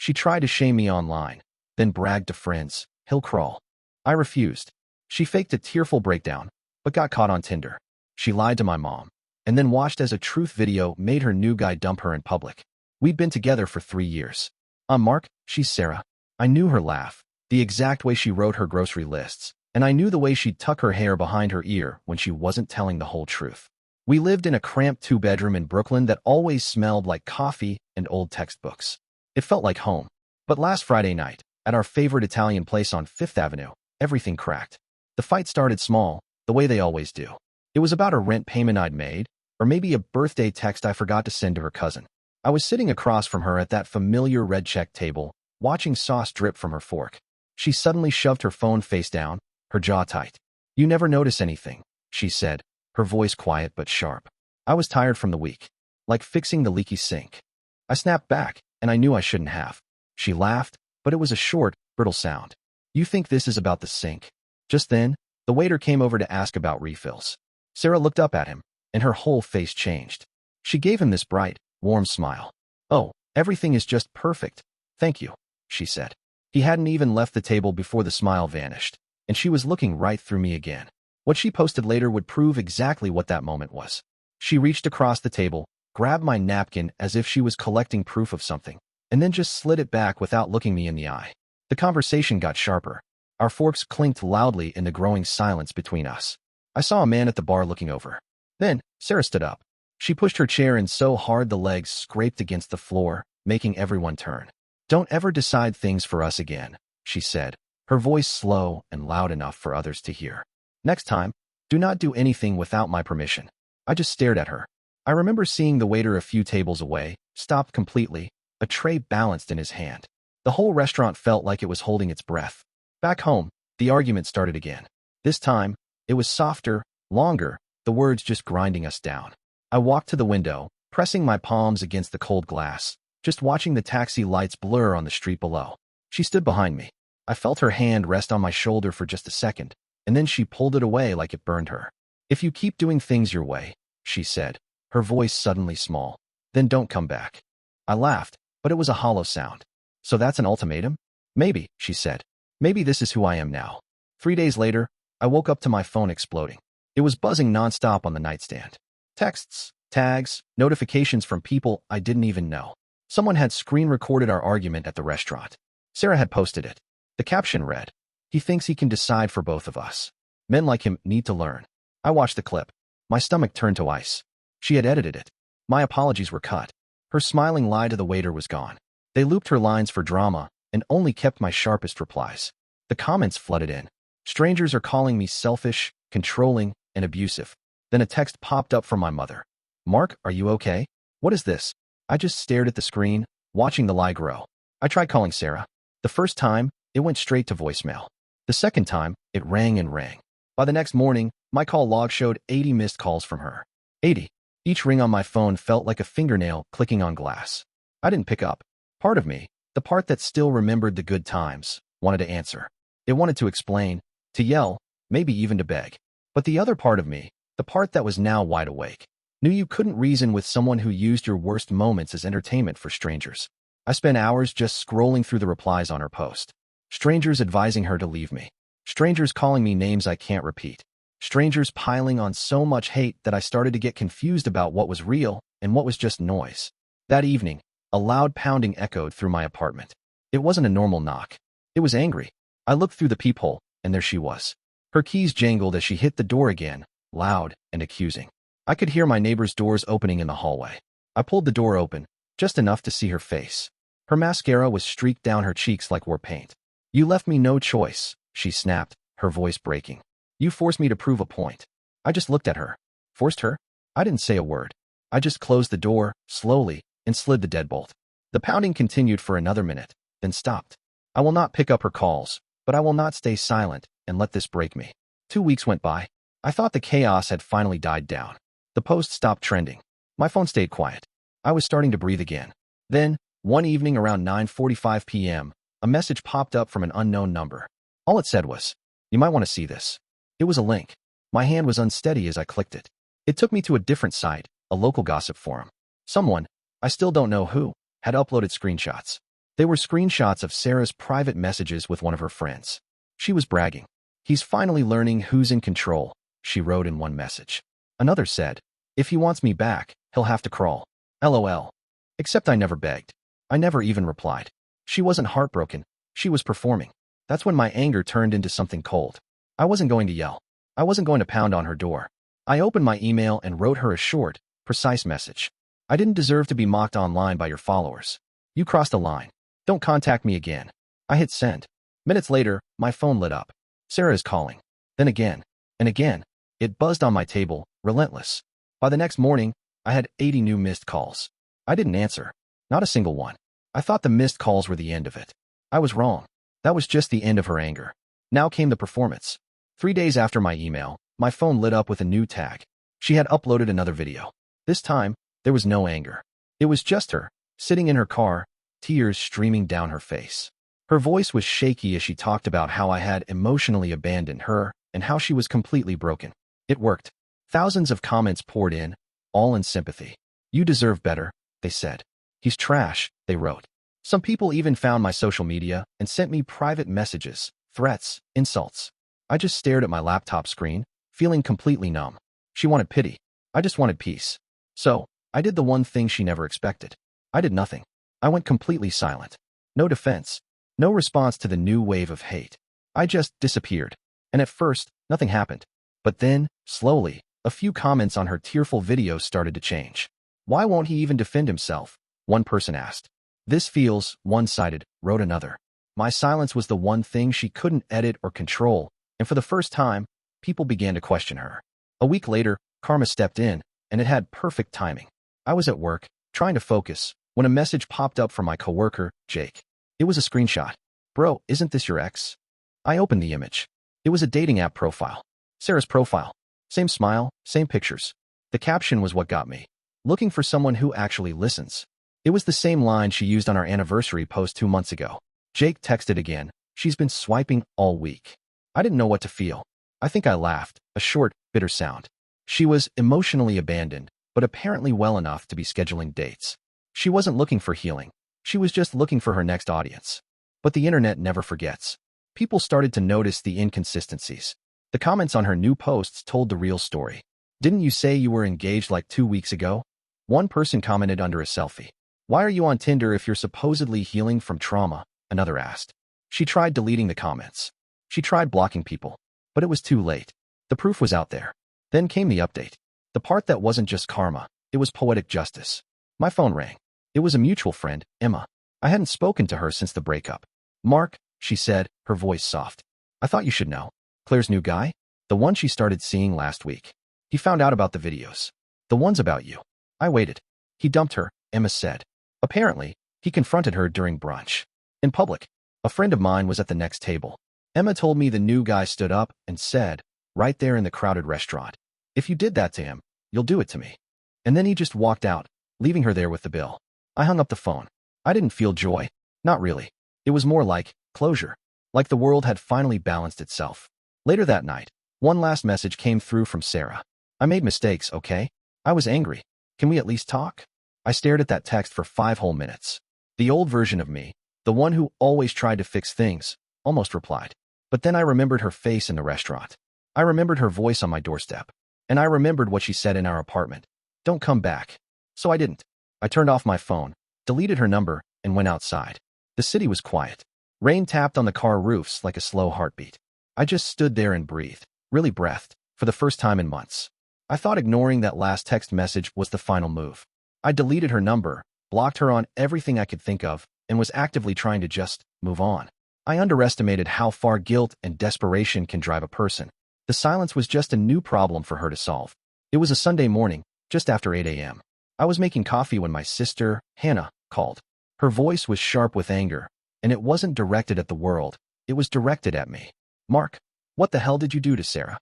She tried to shame me online, then bragged to friends, "He'll crawl." I refused. She faked a tearful breakdown, but got caught on Tinder. She lied to my mom, and then watched as a truth video made her new guy dump her in public. We'd been together for 3 years. I'm Mark, she's Sarah. I knew her laugh, the exact way she wrote her grocery lists, and I knew the way she'd tuck her hair behind her ear when she wasn't telling the whole truth. We lived in a cramped two-bedroom in Brooklyn that always smelled like coffee and old textbooks. It felt like home. But last Friday night, at our favorite Italian place on Fifth Avenue, everything cracked. The fight started small, the way they always do. It was about a rent payment I'd made, or maybe a birthday text I forgot to send to her cousin. I was sitting across from her at that familiar red check table, watching sauce drip from her fork. She suddenly shoved her phone face down, her jaw tight. "You never notice anything," she said, her voice quiet but sharp. I was tired from the week, like fixing the leaky sink. I snapped back, and I knew I shouldn't have. She laughed, but it was a short, brittle sound. "You think this is about the sink?" Just then, the waiter came over to ask about refills. Sarah looked up at him, and her whole face changed. She gave him this bright, warm smile. "Oh, everything is just perfect. Thank you," she said. He hadn't even left the table before the smile vanished, and she was looking right through me again. What she posted later would prove exactly what that moment was. She reached across the table, grabbed my napkin as if she was collecting proof of something, and then just slid it back without looking me in the eye. The conversation got sharper. Our forks clinked loudly in the growing silence between us. I saw a man at the bar looking over. Then, Sarah stood up. She pushed her chair in so hard the legs scraped against the floor, making everyone turn. "Don't ever decide things for us again," she said, her voice slow and loud enough for others to hear. "Next time, do not do anything without my permission." I just stared at her. I remember seeing the waiter a few tables away, stopped completely, a tray balanced in his hand. The whole restaurant felt like it was holding its breath. Back home, the argument started again. This time, it was softer, longer, the words just grinding us down. I walked to the window, pressing my palms against the cold glass, just watching the taxi lights blur on the street below. She stood behind me. I felt her hand rest on my shoulder for just a second, and then she pulled it away like it burned her. "If you keep doing things your way," she said, her voice suddenly small, "then don't come back." I laughed, but it was a hollow sound. "So that's an ultimatum?" "Maybe," she said. "Maybe this is who I am now." 3 days later, I woke up to my phone exploding. It was buzzing nonstop on the nightstand. Texts, tags, notifications from people I didn't even know. Someone had screen recorded our argument at the restaurant. Sarah had posted it. The caption read, "He thinks he can decide for both of us. Men like him need to learn." I watched the clip. My stomach turned to ice. She had edited it. My apologies were cut. Her smiling lie to the waiter was gone. They looped her lines for drama and only kept my sharpest replies. The comments flooded in. Strangers are calling me selfish, controlling, and abusive. Then a text popped up from my mother. "Mark, are you okay? What is this?" I just stared at the screen, watching the lie grow. I tried calling Sarah. The first time, it went straight to voicemail. The second time, it rang and rang. By the next morning, my call log showed 80 missed calls from her. 80. Each ring on my phone felt like a fingernail clicking on glass. I didn't pick up. Part of me, the part that still remembered the good times, wanted to answer. It wanted to explain, to yell, maybe even to beg. But the other part of me, the part that was now wide awake, knew you couldn't reason with someone who used your worst moments as entertainment for strangers. I spent hours just scrolling through the replies on her post. Strangers advising her to leave me. Strangers calling me names I can't repeat. Strangers piling on so much hate that I started to get confused about what was real and what was just noise. That evening, a loud pounding echoed through my apartment. It wasn't a normal knock. It was angry. I looked through the peephole, and there she was. Her keys jangled as she hit the door again, loud and accusing. I could hear my neighbor's doors opening in the hallway. I pulled the door open, just enough to see her face. Her mascara was streaked down her cheeks like war paint. "You left me no choice," she snapped, her voice breaking. "You forced me to prove a point." I just looked at her. Forced her? I didn't say a word. I just closed the door, slowly, and slid the deadbolt. The pounding continued for another minute, then stopped. I will not pick up her calls, but I will not stay silent and let this break me. 2 weeks went by. I thought the chaos had finally died down. The post stopped trending. My phone stayed quiet. I was starting to breathe again. Then, one evening around 9:45 p.m., a message popped up from an unknown number. All it said was, "You might want to see this." It was a link. My hand was unsteady as I clicked it. It took me to a different site, a local gossip forum. Someone, I still don't know who, had uploaded screenshots. They were screenshots of Sarah's private messages with one of her friends. She was bragging. "He's finally learning who's in control," she wrote in one message. Another said, "If he wants me back, he'll have to crawl. LOL. Except I never begged. I never even replied." She wasn't heartbroken. She was performing. That's when my anger turned into something cold. I wasn't going to yell. I wasn't going to pound on her door. I opened my email and wrote her a short, precise message. "I didn't deserve to be mocked online by your followers. You crossed a line. Don't contact me again." I hit send. Minutes later, my phone lit up. "Sarah is calling." Then again, and again. It buzzed on my table, relentless. By the next morning, I had 80 new missed calls. I didn't answer. Not a single one. I thought the missed calls were the end of it. I was wrong. That was just the end of her anger. Now came the performance. 3 days after my email, my phone lit up with a new tag. She had uploaded another video. This time, there was no anger. It was just her, sitting in her car, tears streaming down her face. Her voice was shaky as she talked about how I had emotionally abandoned her and how she was completely broken. It worked. Thousands of comments poured in, all in sympathy. "You deserve better," they said. "He's trash," they wrote. Some people even found my social media and sent me private messages, threats, insults. I just stared at my laptop screen, feeling completely numb. She wanted pity. I just wanted peace. So, I did the one thing she never expected. I did nothing. I went completely silent. No defense. No response to the new wave of hate. I just disappeared. And at first, nothing happened. But then, slowly, a few comments on her tearful videos started to change. "Why won't he even defend himself?" one person asked. "This feels one-sided," wrote another. My silence was the one thing she couldn't edit or control, and for the first time, people began to question her. A week later, karma stepped in, and it had perfect timing. I was at work, trying to focus, when a message popped up from my coworker, Jake. It was a screenshot. "Bro, isn't this your ex?" I opened the image. It was a dating app profile. Sarah's profile. Same smile, same pictures. The caption was what got me. "Looking for someone who actually listens." It was the same line she used on our anniversary post 2 months ago. Jake texted again. "She's been swiping all week." I didn't know what to feel. I think I laughed, a short, bitter sound. She was emotionally abandoned, but apparently well enough to be scheduling dates. She wasn't looking for healing. She was just looking for her next audience. But the internet never forgets. People started to notice the inconsistencies. The comments on her new posts told the real story. "Didn't you say you were engaged like 2 weeks ago?" One person commented under a selfie. "Why are you on Tinder if you're supposedly healing from trauma?" Another asked. She tried deleting the comments. She tried blocking people. But it was too late. The proof was out there. Then came the update. The part that wasn't just karma, it was poetic justice. My phone rang. It was a mutual friend, Emma. I hadn't spoken to her since the breakup. "Mark," she said, her voice soft. "I thought you should know. Claire's new guy? The one she started seeing last week. He found out about the videos. The ones about you." I waited. "He dumped her," Emma said. "Apparently, he confronted her during brunch. In public. A friend of mine was at the next table. Emma told me the new guy stood up and said, right there in the crowded restaurant, 'If you did that to him, you'll do it to me.' And then he just walked out, leaving her there with the bill." I hung up the phone. I didn't feel joy. Not really. It was more like closure. Like the world had finally balanced itself. Later that night, one last message came through from Sarah. "I made mistakes, okay? I was angry. Can we at least talk?" I stared at that text for 5 whole minutes. The old version of me, the one who always tried to fix things, almost replied. But then I remembered her face in the restaurant. I remembered her voice on my doorstep. And I remembered what she said in our apartment. "Don't come back." So I didn't. I turned off my phone, deleted her number, and went outside. The city was quiet. Rain tapped on the car roofs like a slow heartbeat. I just stood there and breathed, really breathed, for the first time in months. I thought ignoring that last text message was the final move. I deleted her number, blocked her on everything I could think of, and was actively trying to just move on. I underestimated how far guilt and desperation can drive a person. The silence was just a new problem for her to solve. It was a Sunday morning, just after 8 a.m. I was making coffee when my sister, Hannah, called. Her voice was sharp with anger, and it wasn't directed at the world. It was directed at me. "Mark, what the hell did you do to Sarah?"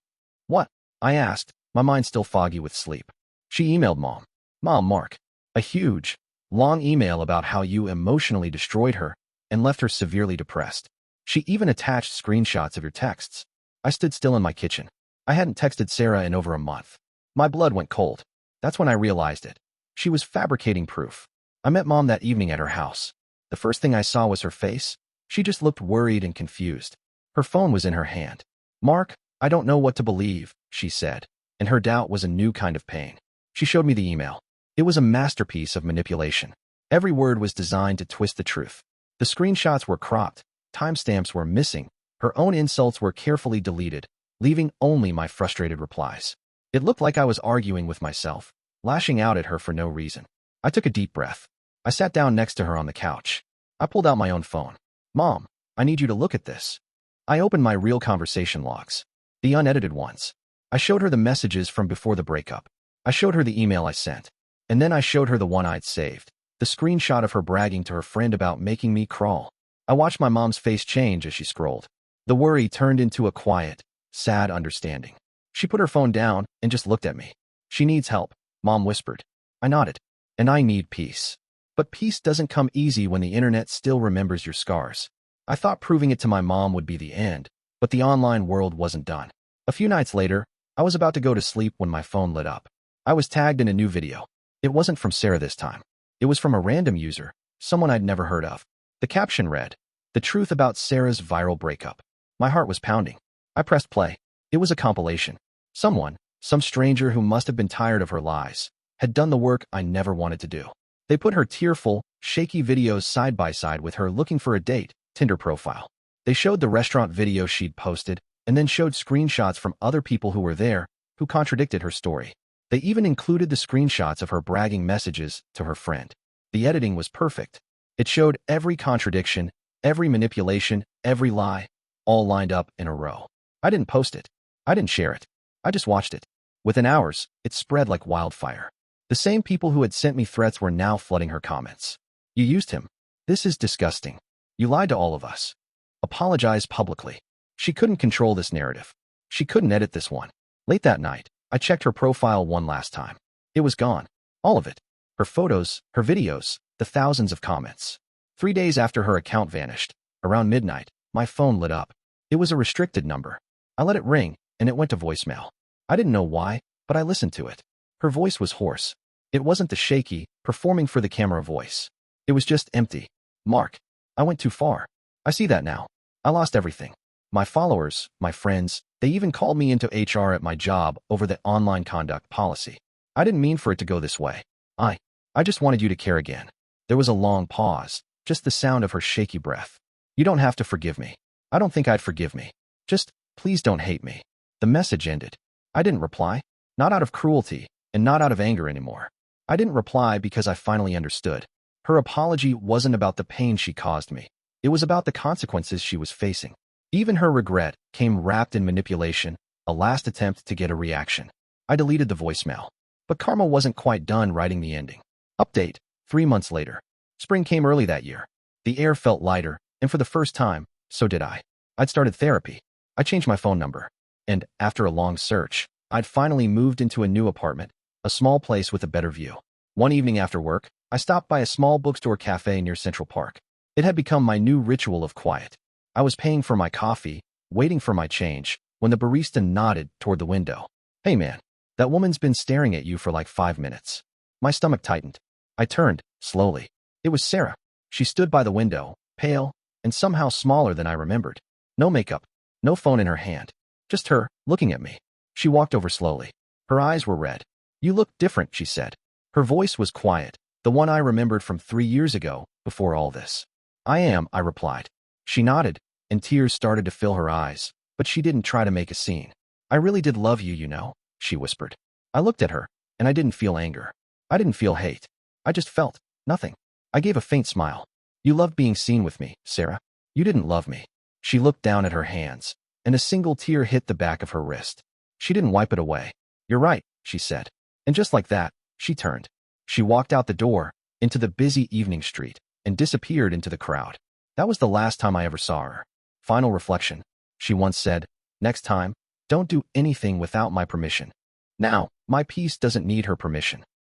"What?" I asked, my mind still foggy with sleep. She emailed Mom. Mark. A huge, long email about how you emotionally destroyed her and left her severely depressed. She even attached screenshots of your texts. I stood still in my kitchen. I hadn't texted Sarah in over a month. My blood went cold. That's when I realized it. She was fabricating proof. I met Mom that evening at her house. The The first thing I saw was her face. She just looked worried and confused. Her phone was in her hand. "Mark, I don't know what to believe," she said, and her doubt was a new kind of pain. She showed me the email. It was a masterpiece of manipulation. Every word was designed to twist the truth. The screenshots were cropped, timestamps were missing, her own insults were carefully deleted, leaving only my frustrated replies. It looked like I was arguing with myself, lashing out at her for no reason. I took a deep breath. I sat down next to her on the couch. I pulled out my own phone. "Mom, I need you to look at this." I opened my real conversation logs, the unedited ones. I showed her the messages from before the breakup. I showed her the email I sent. And then I showed her the one I'd saved, the screenshot of her bragging to her friend about making me crawl. I watched my mom's face change as she scrolled. The worry turned into a quiet, sad understanding. She put her phone down and just looked at me. "She needs help," Mom whispered. I nodded. "And I need peace." But peace doesn't come easy when the internet still remembers your scars. I thought proving it to my mom would be the end, but the online world wasn't done. A few nights later, I was about to go to sleep when my phone lit up. I was tagged in a new video. It wasn't from Sarah this time. It was from a random user, someone I'd never heard of. The caption read, "The truth about Sarah's viral breakup." My heart was pounding. I pressed play. It was a compilation. Some stranger who must have been tired of her lies, had done the work I never wanted to do. They put her tearful, shaky videos side by side with her looking for a date, Tinder profile. They showed the restaurant video she'd posted, and then showed screenshots from other people who were there, who contradicted her story. They even included the screenshots of her bragging messages to her friend. The editing was perfect. It showed every contradiction, every manipulation, every lie, all lined up in a row. I didn't post it. I didn't share it. I just watched it. Within hours, it spread like wildfire. The same people who had sent me threats were now flooding her comments. "You used him. This is disgusting. You lied to all of us. Apologize publicly." She couldn't control this narrative. She couldn't edit this one. Late that night, I checked her profile one last time. It was gone. All of it. Her photos, her videos, the thousands of comments. 3 days after her account vanished, around midnight, my phone lit up. It was a restricted number. I let it ring, and it went to voicemail. I didn't know why, but I listened to it. Her voice was hoarse. It wasn't the shaky, performing for the camera voice. It was just empty. "Mark, I went too far. I see that now. I lost everything. My followers, my friends, they even called me into HR at my job over the online conduct policy. I didn't mean for it to go this way. I just wanted you to care again." There was a long pause, just the sound of her shaky breath. "You don't have to forgive me. I don't think I'd forgive me. Just, please don't hate me." The message ended. I didn't reply, not out of cruelty, and not out of anger anymore. I didn't reply because I finally understood. Her apology wasn't about the pain she caused me. It was about the consequences she was facing. Even her regret came wrapped in manipulation, a last attempt to get a reaction. I deleted the voicemail. But karma wasn't quite done writing the ending. Update: 3 months later. Spring came early that year. The air felt lighter, and for the first time, so did I. I'd started therapy. I changed my phone number. And, after a long search, I'd finally moved into a new apartment, a small place with a better view. One evening after work, I stopped by a small bookstore cafe near Central Park. It had become my new ritual of quiet. I was paying for my coffee, waiting for my change, when the barista nodded toward the window. "Hey man, that woman's been staring at you for like 5 minutes." My stomach tightened. I turned, slowly. It was Sarah. She stood by the window, pale, and somehow smaller than I remembered. No makeup, no phone in her hand. Just her, looking at me. She walked over slowly. Her eyes were red. "You look different," she said. Her voice was quiet, the one I remembered from 3 years ago, before all this. "I am," I replied. She nodded, and tears started to fill her eyes, but she didn't try to make a scene. "I really did love you, you know," she whispered. I looked at her, and I didn't feel anger. I didn't feel hate. I just felt nothing. I gave a faint smile. "You loved being seen with me, Sarah. You didn't love me." She looked down at her hands, and a single tear hit the back of her wrist. She didn't wipe it away. "You're right," she said. And just like that, she turned. She walked out the door, into the busy evening street, and disappeared into the crowd. That was the last time I ever saw her. Final reflection. She once said, "Next time, don't do anything without my permission." Now, my peace doesn't need her permission.